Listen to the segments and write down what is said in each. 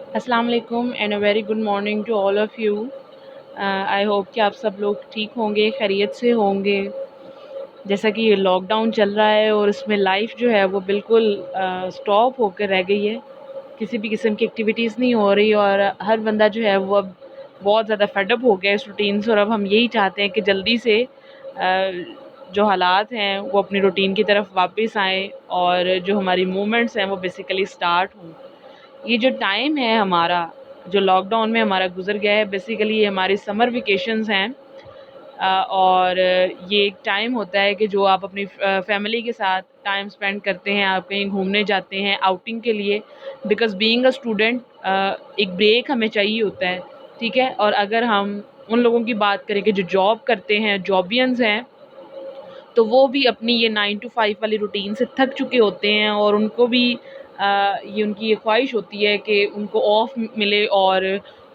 अस्सलाम वालेकुम and a very good morning to all of you. I hope कि आप सब लोग ठीक होंगे, खैरियत से होंगे। जैसा कि ये लॉकडाउन चल रहा है और इसमें लाइफ जो है वो बिल्कुल स्टॉप होकर रह गई है। किसी भी किस्म की एक्टिविटीज़ नहीं हो रही और हर बंदा जो है वो अब बहुत ज़्यादा फेडअप हो गया है इस रूटीन से, और अब हम यही चाहते हैं कि जल्दी से जो हालात हैं वो अपनी रूटीन की तरफ वापस आएँ और जो हमारी मूवमेंट्स हैं वो बेसिकली स्टार्ट हों। ये जो टाइम है हमारा, जो लॉकडाउन में हमारा गुजर गया है, बेसिकली ये हमारी समर वेकेशंस हैं। और ये एक टाइम होता है कि जो आप अपनी फैमिली के साथ टाइम स्पेंड करते हैं, आप कहीं घूमने जाते हैं आउटिंग के लिए। बिकॉज़ बीइंग अ स्टूडेंट एक ब्रेक हमें चाहिए होता है, ठीक है। और अगर हम उन लोगों की बात करें कि जो जॉब करते हैं, जॉबियंस हैं, तो वो भी अपनी ये 9 टू 5 वाली रूटीन से थक चुके होते हैं और उनको भी ये उनकी ये ख्वाहिश होती है कि उनको ऑफ मिले और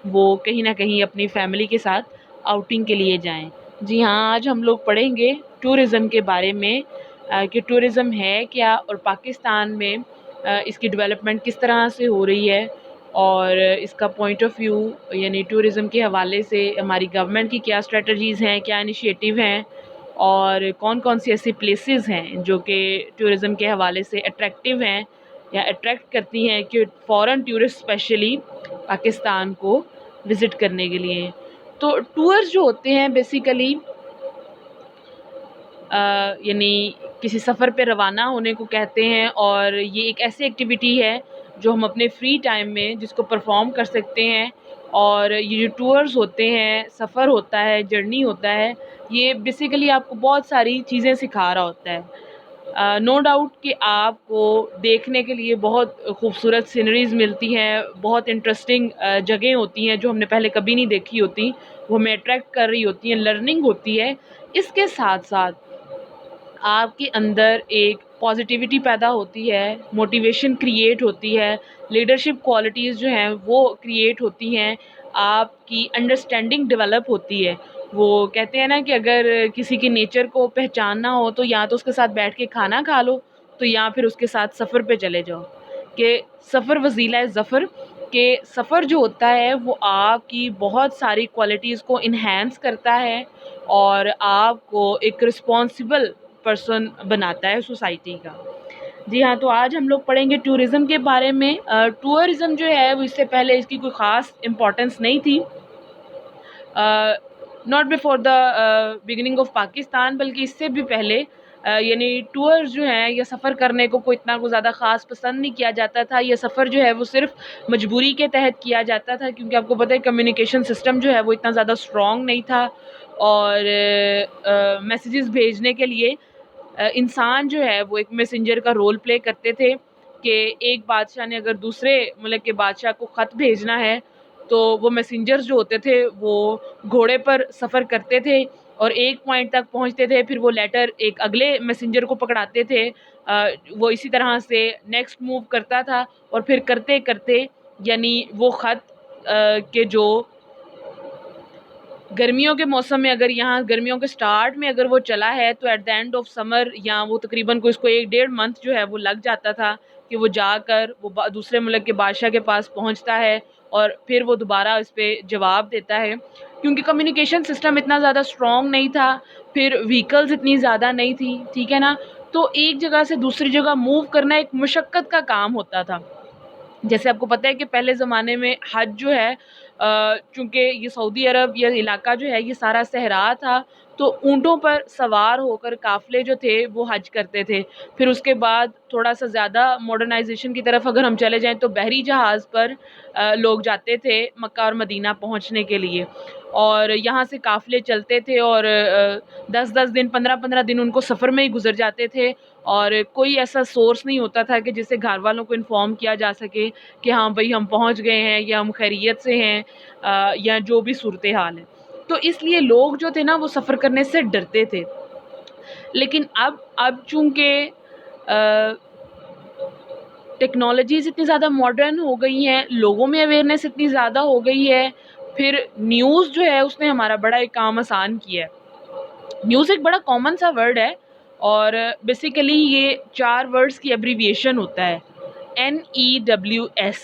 वो कहीं ना कहीं अपनी फैमिली के साथ आउटिंग के लिए जाएं। जी हाँ, आज हम लोग पढ़ेंगे टूरिज़्म के बारे में, कि टूरिज़्म है क्या और पाकिस्तान में इसकी डेवलपमेंट किस तरह से हो रही है, और इसका पॉइंट ऑफ व्यू यानी टूरिज़्म के हवाले से हमारी गवर्नमेंट की क्या स्ट्रेटजीज़ हैं, क्या इनिशिएटिव हैं, और कौन-कौन सी ऐसी प्लेसेस हैं जो कि टूरिज़्म के हवाले से अट्रैक्टिव हैं या अट्रैक्ट करती हैं कि फ़ॉरेन टूरिस्ट स्पेशली पाकिस्तान को विज़िट करने के लिए। तो टूर्स जो होते हैं बेसिकली यानी किसी सफ़र पे रवाना होने को कहते हैं, और ये एक ऐसी एक्टिविटी है जो हम अपने फ्री टाइम में जिसको परफॉर्म कर सकते हैं। और ये जो टूर्स होते हैं, सफ़र होता है, जर्नी होता है, ये बेसिकली आपको बहुत सारी चीज़ें सिखा रहा होता है। नो डाउट कि आपको देखने के लिए बहुत खूबसूरत सीनरीज़ मिलती हैं, बहुत इंटरेस्टिंग जगहें होती हैं जो हमने पहले कभी नहीं देखी होती, वो हमें अट्रैक्ट कर रही होती हैं, लर्निंग होती है। इसके साथ-साथ आपके अंदर एक पॉजिटिविटी पैदा होती है, मोटिवेशन क्रिएट होती है, लीडरशिप क्वालिटीज़ जो हैं वो क्रिएट होती हैं, आपकी अंडरस्टैंडिंग डेवलप होती है। वो कहते हैं ना कि अगर किसी के नेचर को पहचानना हो तो या तो उसके साथ बैठ के खाना खा लो, तो या फिर उसके साथ सफ़र पे चले जाओ। कि सफ़र वसीला ज़फ़र, के सफ़र जो होता है वो आपकी बहुत सारी क्वालिटीज़ को इन्हेंस करता है और आपको एक रिस्पॉन्सिबल पर्सन बनाता है सोसाइटी का। जी हाँ, तो आज हम लोग पढ़ेंगे टूरिज़्म के बारे में। टूरिज़्म जो है वो इससे पहले इसकी कोई ख़ास इम्पोर्टेंस नहीं थी, not before the beginning of Pakistan, बल्कि इससे भी पहले यानी टूर्स जो हैं या सफ़र करने को कोई इतना को ज़्यादा ख़ास पसंद नहीं किया जाता था। ये सफ़र जो है वो सिर्फ़ मजबूरी के तहत किया जाता था, क्योंकि आपको पता है कम्युनिकेशन सिस्टम जो है वो इतना ज़्यादा स्ट्रॉन्ग नहीं था। और मैसेजेस भेजने के लिए इंसान जो है वो एक मैसेंजर का रोल प्ले करते थे, कि एक बादशाह ने अगर दूसरे मुल्क के बादशाह को ख़त भेजना है तो वो मैसेंजर्स जो होते थे वो घोड़े पर सफ़र करते थे और एक पॉइंट तक पहुंचते थे, फिर वो लेटर एक अगले मैसेंजर को पकड़ाते थे। वो इसी तरह से नेक्स्ट मूव करता था और फिर करते करते यानी वो ख़त के जो गर्मियों के मौसम में, अगर यहाँ गर्मियों के स्टार्ट में अगर वो चला है तो at the end of summer या वो तकरीबन को इसको 1 डेढ़ मंथ जो है वो लग जाता था कि वो जाकर वो दूसरे मुल्क के बादशाह के पास पहुँचता है और फिर वो दोबारा इस पे जवाब देता है, क्योंकि कम्युनिकेशन सिस्टम इतना ज़्यादा स्ट्रॉन्ग नहीं था, फिर व्हीकल्स इतनी ज़्यादा नहीं थी, ठीक है ना। तो एक जगह से दूसरी जगह मूव करना एक मशक्क़त का काम होता था। जैसे आपको पता है कि पहले ज़माने में हज जो है, चूँकि ये सऊदी अरब ये इलाका जो है ये सारा सहरा था, तो ऊँटों पर सवार होकर काफ़िले जो थे वो हज करते थे। फिर उसके बाद थोड़ा-सा ज़्यादा मॉडर्नाइज़ेशन की तरफ अगर हम चले जाएँ तो बहरी जहाज़ पर लोग जाते थे मक्का और मदीना पहुँचने के लिए, और यहाँ से काफ़िले चलते थे और 10-10 दिन 15-15 दिन उनको सफ़र में ही गुज़र जाते थे, और कोई ऐसा सोर्स नहीं होता था कि जिससे घर वालों को इन्फॉर्म किया जा सके कि हाँ भाई हम पहुँच गए हैं या हम खैरियत से हैं, या जो भी सूरत हाल है। तो इसलिए लोग जो थे ना वो सफ़र करने से डरते थे। लेकिन अब चूँकि टेक्नोलॉजीज़ इतनी ज़्यादा मॉडर्न हो गई हैं, लोगों में अवेयरनेस इतनी ज़्यादा हो गई है, फिर न्यूज़ जो है उसने हमारा बड़ा एक काम आसान किया है। न्यूज़ एक बड़ा कॉमन सा वर्ड है और बेसिकली ये 4 वर्ड्स की एब्रीविएशन होता है, NEWS।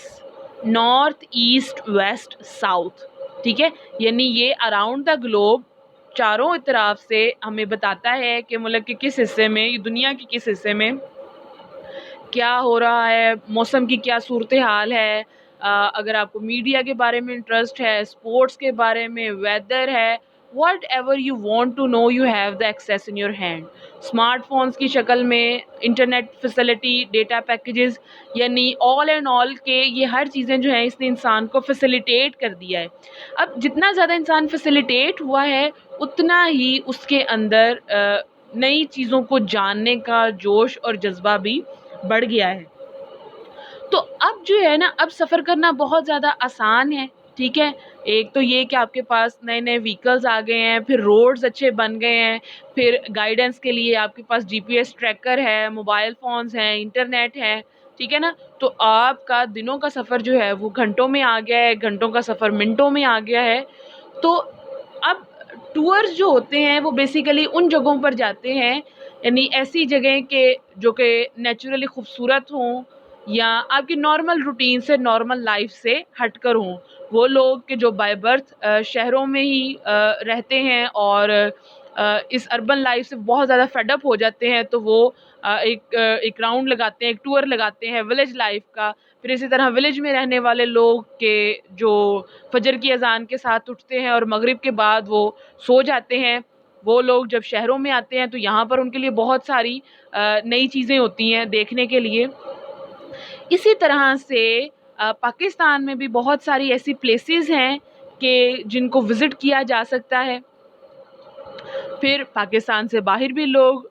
North east west south, ٹھیک ہے، یعنی یہ اراؤنڈ دا گلوب چاروں اطراف سے ہمیں بتاتا ہے کہ ملک کے کس حصے میں، دنیا کے کس حصے میں کیا ہو رہا ہے، موسم کی کیا صورتحال ہے. اگر آپ کو میڈیا کے بارے میں انٹرسٹ ہے، اسپورٹس کے بارے میں، ویدر ہے، whatever you want to know you have the access in your hand. Smartphones کی شکل میں، انٹرنیٹ فیسلٹی، ڈیٹا پیکیجز، یعنی آل اینڈ آل کے یہ ہر چیزیں جو ہیں اس نے انسان کو فیسیلیٹیٹ کر دیا ہے. اب جتنا زیادہ انسان فیسیلیٹیٹ ہوا ہے اتنا ہی اس کے اندر نئی چیزوں کو جاننے کا جوش اور جذبہ بھی بڑھ گیا ہے. تو اب جو ہے نا، اب سفر کرنا بہت زیادہ آسان ہے، ٹھیک ہے. ایک تو یہ کہ آپ کے پاس نئے نئے وہیکلز آ گئے ہیں، پھر روڈز اچھے بن گئے ہیں، پھر گائیڈنس کے لیے آپ کے پاس جی پی ایس ٹریکر ہے، موبائل فونز ہیں، انٹرنیٹ ہے، ٹھیک ہے نا. تو آپ کا دنوں کا سفر جو ہے وہ گھنٹوں میں آ گیا ہے، گھنٹوں کا سفر منٹوں میں آ گیا ہے. تو اب ٹورز جو ہوتے ہیں وہ بیسیکلی ان جگہوں پر جاتے ہیں، یعنی ایسی جگہیں جو کہ نیچرلی خوبصورت ہوں یا آپ کی نارمل روٹین سے، نارمل لائف سے ہٹ کر ہوں. وہ لوگ کہ جو بائی برتھ شہروں میں ہی رہتے ہیں اور اس اربن لائف سے بہت زیادہ فیڈ اپ ہو جاتے ہیں، تو وہ ایک راؤنڈ لگاتے ہیں، ایک ٹور لگاتے ہیں ولیج لائف کا. پھر اسی طرح ولیج میں رہنے والے لوگ کے جو فجر کی اذان کے ساتھ اٹھتے ہیں اور مغرب کے بعد وہ سو جاتے ہیں، وہ لوگ جب شہروں میں آتے ہیں تو یہاں پر ان کے لیے بہت ساری نئی چیزیں ہوتی ہیں دیکھنے کے لیے. اسی طرح سے پاکستان میں بھی بہت ساری ایسی پلیسز ہیں کہ جن کو وزٹ کیا جا سکتا ہے. پھر پاکستان سے باہر بھی لوگ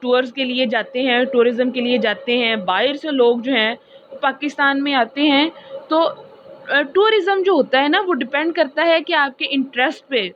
ٹورز کے لیے جاتے ہیں، ٹورزم کے لیے جاتے ہیں. باہر سے لوگ جو ہیں پاکستان میں آتے ہیں. تو ٹورزم جو ہوتا ہے نا وہ ڈپینڈ کرتا ہے کہ آپ کے انٹرسٹ پہ